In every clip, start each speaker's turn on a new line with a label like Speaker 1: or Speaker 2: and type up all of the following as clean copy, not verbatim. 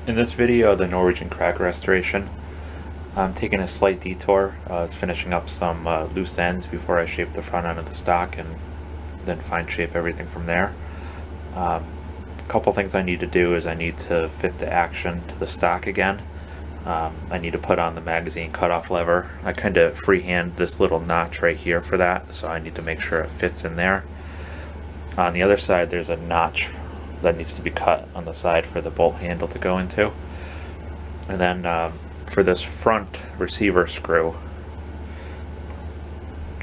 Speaker 1: In this video, the Norwegian Krag restoration, I'm taking a slight detour, finishing up some loose ends before I shape the front end of the stock and then fine shape everything from there. A couple things I need to do is I need to fit the action to the stock again. I need to put on the magazine cutoff lever. I kind of freehand this little notch right here for that, so I need to make sure it fits in there. On the other side, there's a notch that needs to be cut on the side for the bolt handle to go into. And then for this front receiver screw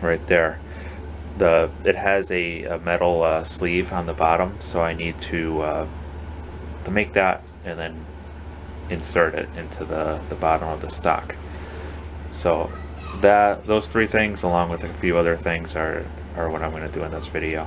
Speaker 1: right there, it has a metal sleeve on the bottom, so I need to make that and then insert it into the bottom of the stock. So those three things, along with a few other things, are what I'm going to do in this video.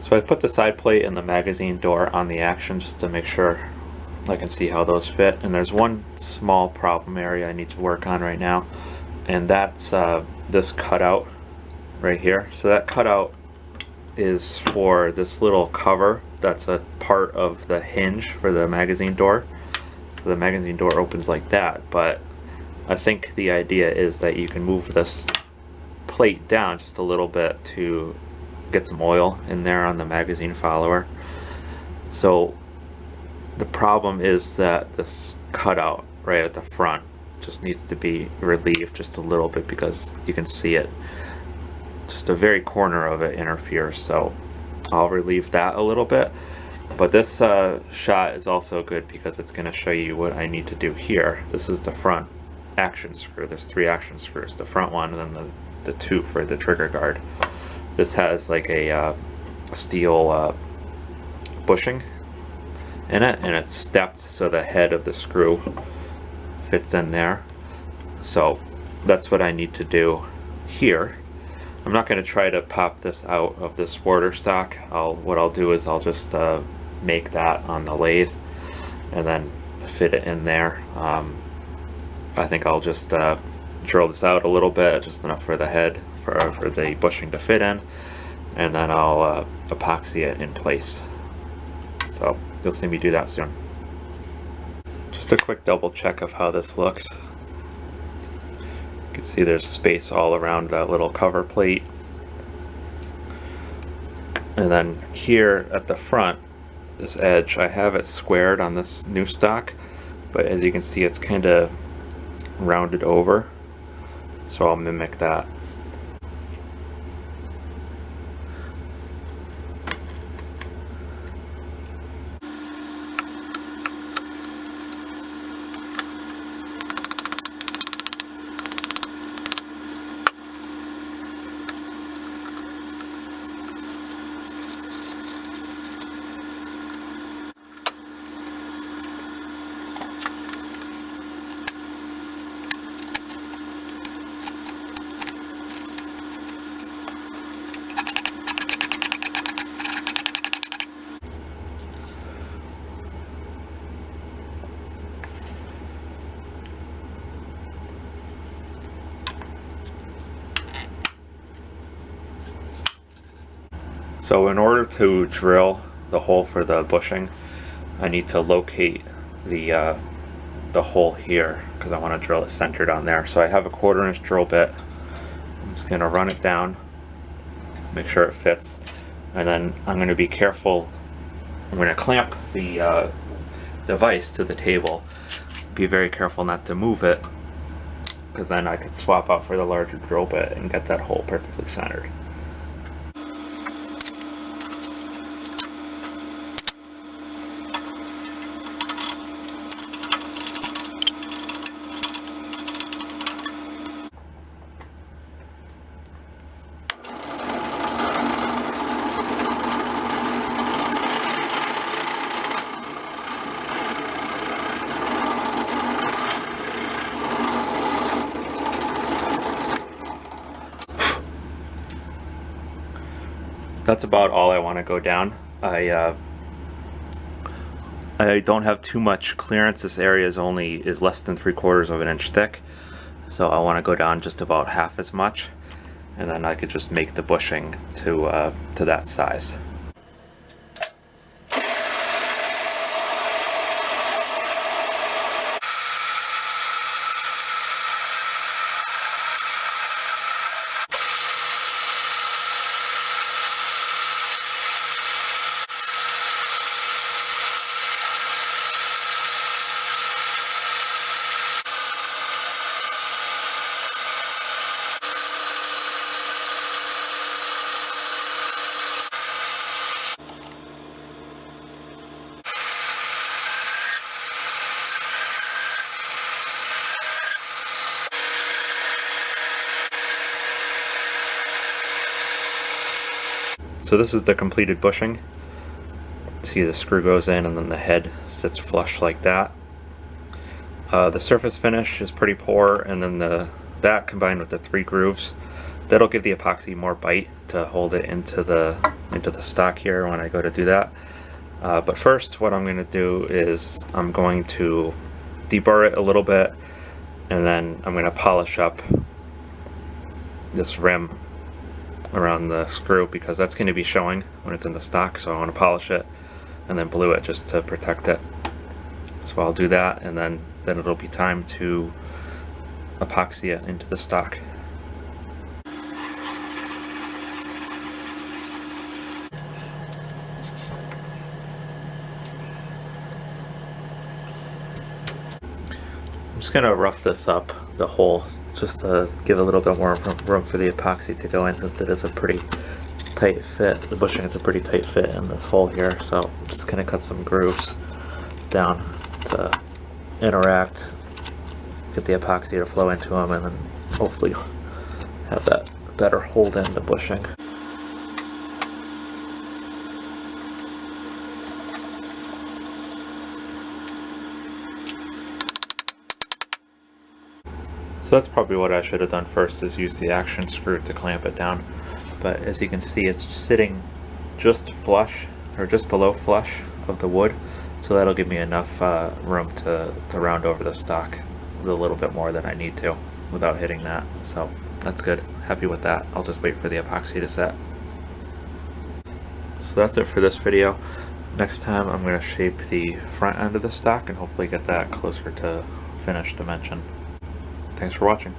Speaker 1: So I put the side plate and the magazine door on the action just to make sure I can see how those fit. And there's one small problem area I need to work on right now, and that's this cutout right here. So that cutout is for this little cover that's a part of the hinge for the magazine door. So the magazine door opens like that, but I think the idea is that you can move this plate down just a little bit to get some oil in there on the magazine follower. So the problem is that this cutout right at the front just needs to be relieved just a little bit, because you can see it, just a very corner of it interferes. So I'll relieve that a little bit. But this shot is also good because it's going to show you what I need to do here. This is the front action screw. There's 3 action screws. The front one and then the 2 for the trigger guard. This has like a steel bushing in it, and it's stepped so the head of the screw fits in there. So that's what I need to do here. I'm not going to try to pop this out of this border stock. What I'll do is I'll just make that on the lathe and then fit it in there. I think I'll just drill this out a little bit, just enough for the head for the bushing to fit in, and then I'll epoxy it in place. So you'll see me do that soon. Just a quick double check of how this looks. You can see there's space all around that little cover plate. And then here at the front, this edge, I have it squared on this new stock, but as you can see it's kind of rounded over. So I'll mimic that. So in order to drill the hole for the bushing, I need to locate the hole here because I want to drill it centered on there. So I have a 1/4 inch drill bit. I'm just going to run it down, make sure it fits, and then I'm going to be careful. I'm going to clamp the device to the table. Be very careful not to move it, because then I could swap out for the larger drill bit and get that hole perfectly centered. That's about all I want to go down. I don't have too much clearance. This area is less than 3/4 of an inch thick, so I want to go down just about half as much, and then I could just make the bushing to that size. So this is the completed bushing. See, the screw goes in and then the head sits flush like that. The surface finish is pretty poor, and then that combined with the 3 grooves, that'll give the epoxy more bite to hold it into the stock here when I go to do that. But first, what I'm going to do is I'm going to deburr it a little bit, and then I'm going to polish up this rim around the screw, because that's going to be showing when it's in the stock, so I want to polish it and then blue it just to protect it. So I'll do that, and then it'll be time to epoxy it into the stock. I'm just going to rough this up, the hole, just to give a little bit more room for the epoxy to go in, since it is a pretty tight fit. The bushing is a pretty tight fit in this hole here, so I'm just gonna cut some grooves down to interact, get the epoxy to flow into them, and then hopefully have that better hold in the bushing. So that's probably what I should have done first, is use the action screw to clamp it down. But as you can see, it's sitting just flush, or just below flush of the wood, so that'll give me enough room to round over the stock a little bit more than I need to without hitting that. So that's good. Happy with that. I'll just wait for the epoxy to set. So that's it for this video. Next time I'm going to shape the front end of the stock and hopefully get that closer to finished dimension. Thanks for watching.